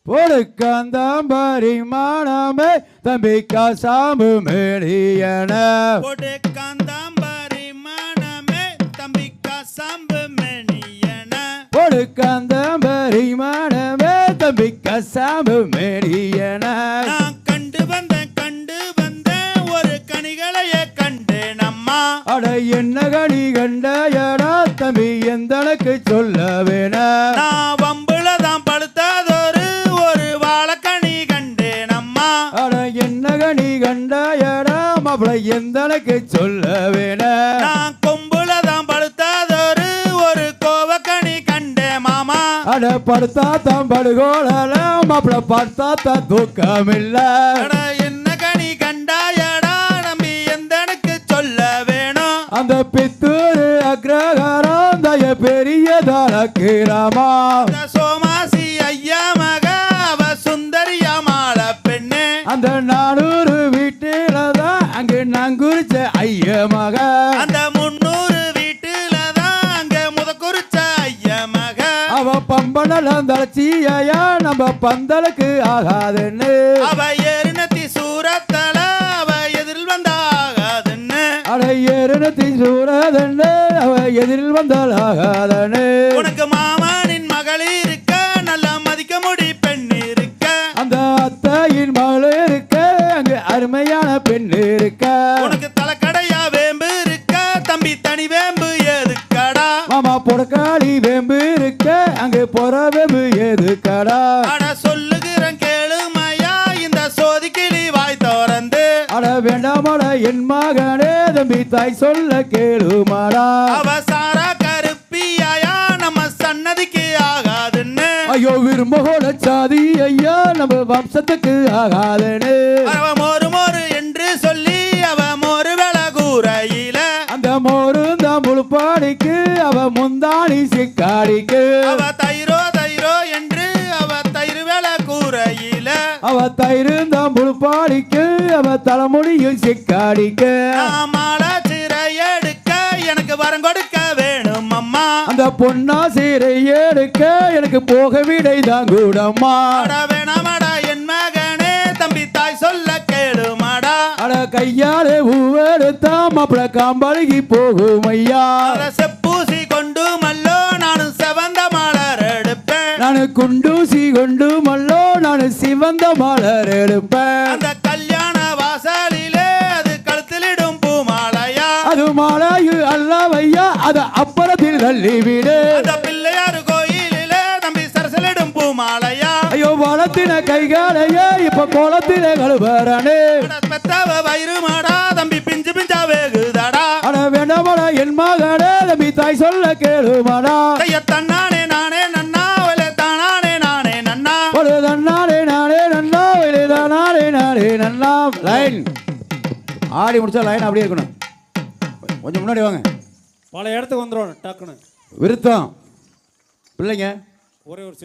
பொடுக்காந்தாம்பரி மானமே தம்பிக்கா சாம்பு மேடியன பொடுக்காந்தாம்பரி மானமே தம்பிக்கா சாம்பு மேடியன பொடுக்காந்தாம்பரி மானமே தம்பிக்கா சாம்பு மேடியன நான் கண்டு வந்தேன் ஒரு கனிகளையே கண்டேன் அம்மா அட என்ன கனி கண்டயடா தம்பி எந்தனக்கு சொல்ல வேண நான் வம்புலதான் படுத்தாதொரு ஒரு வாழைக்கனி கண்டேன் அம்மா அட என்ன கனி கண்டயடா மாப்பிள எந்தனக்கு சொல்ல வேண நான் கொம்புலதான் படுத்தாதொரு ஒரு கோவக்கனி கண்டேன் மாமா அட படுத்தா தான் படுகோளல மாப்பிள படுத்தா தான் தூக்கமில்ல அட என்ன கனி கண்டாயடா நம்பி எந்தனுக்கு சொல்ல வேணும் அந்த பித்தூரு அக்ரகாரம் தய பெரியதாக்கிராமா சோமாசி ஐயா மக அவ சுந்தரியா மாலை பெண்ணு அந்த 400 வீட்டில தான் அங்கு நான் குறிச்ச ஐய மக அந்த 300 வீட்டுல தான் அங்க முதக்குறிச்ச ஐயா மக அவ பம்பனலம் தளச்சியா நம்ம பந்தலுக்கு ஆகாதுன்னு அவ ஏறினத்தி சூரத்தல அவ எதிரில் வந்தாகாதுன்னு அட ஏறினத்தி சூரதன்னு அவ எதிரில் வந்தால் ஆகாதன்னு உனக்கு மாமனின் மகள் இருக்க நல்லா மதிக்க முடி பெண் இருக்க அந்த அத்தையின் மகள் இருக்க அங்கு அருமையான பெண் இருக்க உனக்கு தலைக்கடையா வேம்பு இருக்க தம்பி தனி வேம்பு எதுக்கடா மாமா பொடக்காளி வேம்பு இருக்க அங்கு பொற வேம்பு எதுக்கடா அட சொல்லுகிறேன் கேளுமையா இந்த சோதிக்கிளி வாய் திறந்து அட வேண்டாமடா என் மகனே தம்பி தாய் சொல்ல கேளுமாடா அவ சாரா கருப்பியாயா நம்ம சன்னதிக்கு ஆகாதுன்னு ஐயோ விரும்பகோட சாதி ஐயா நம்ம வம்சத்துக்கு ஆகாதுன்னு அவ மோரு மோரு என்று சொல்லி அவ மோரு வேள கூரையில அந்த மோருந்த முழுப்பாடிக்கு அவ முந்தாணி சிக்காடிக்கு அவ தைரோ தைரோ என்று அவ தயிர் வேள கூரையில அவ தயிருந்த முழுப்பாடிக்கு அவ தலைமுடியும் சிக்காடிக்கு மாலை சிறை எடுக்க எனக்கு வரம் கொடுக்க வேணும் அம்மா அந்த பொன்னா சீரை எடுக்க எனக்கு போக விடை தான் கூடம்மா அட வேணாமடா என் மகனே தம்பி தாய் சொல்ல கேளுமாடா அட கையாலே ஊவெடுத்தா மாப்பிள காம்பழகி போகும் ஐயா அட செப்பூசி கொண்டு மல்லோ நானும் செவந்த மலர் எடுப்பேன் நானு குண்டூசி கொண்டு மல்லோ நானு சிவந்த மலர் எடுப்பேன் அந்த கல்யாண வாசலிலே அது கழுத்திலிடும் பூ மாலையா அது மாலாயு அல்லவையா அத அப்புறத்தில் தள்ளிவிடு அந்த பிள்ளையாரு கோயிலிலே தம்பி சரசலிடும் பூ மாலையா ஐயோ வளத்தின கைகாலையே இப்ப கோலத்தின கழுவறானே பெத்தவ வயிறு மாடா தம்பி பிஞ்சு பிஞ்சா வேகுதாடா அட வேண்டாமடா என் மகனே தம்பி தாய் சொல்ல கேளுமாடா தன்னானே நானே நன்னா ஒலே தானானே நானே நன்னா ஒரு தன்னானே நானே நன்னா நானே நானே நன்னா லைன் ஆடி முடிச்சா லைன் அப்படியே இருக்கணும் கொஞ்சம் முன்னாடி வாங்க பல இடத்துக்கு வந்துடும் டக்குன்னு விருத்தம் பிள்ளைங்க ஒரே ஒரு சின்ன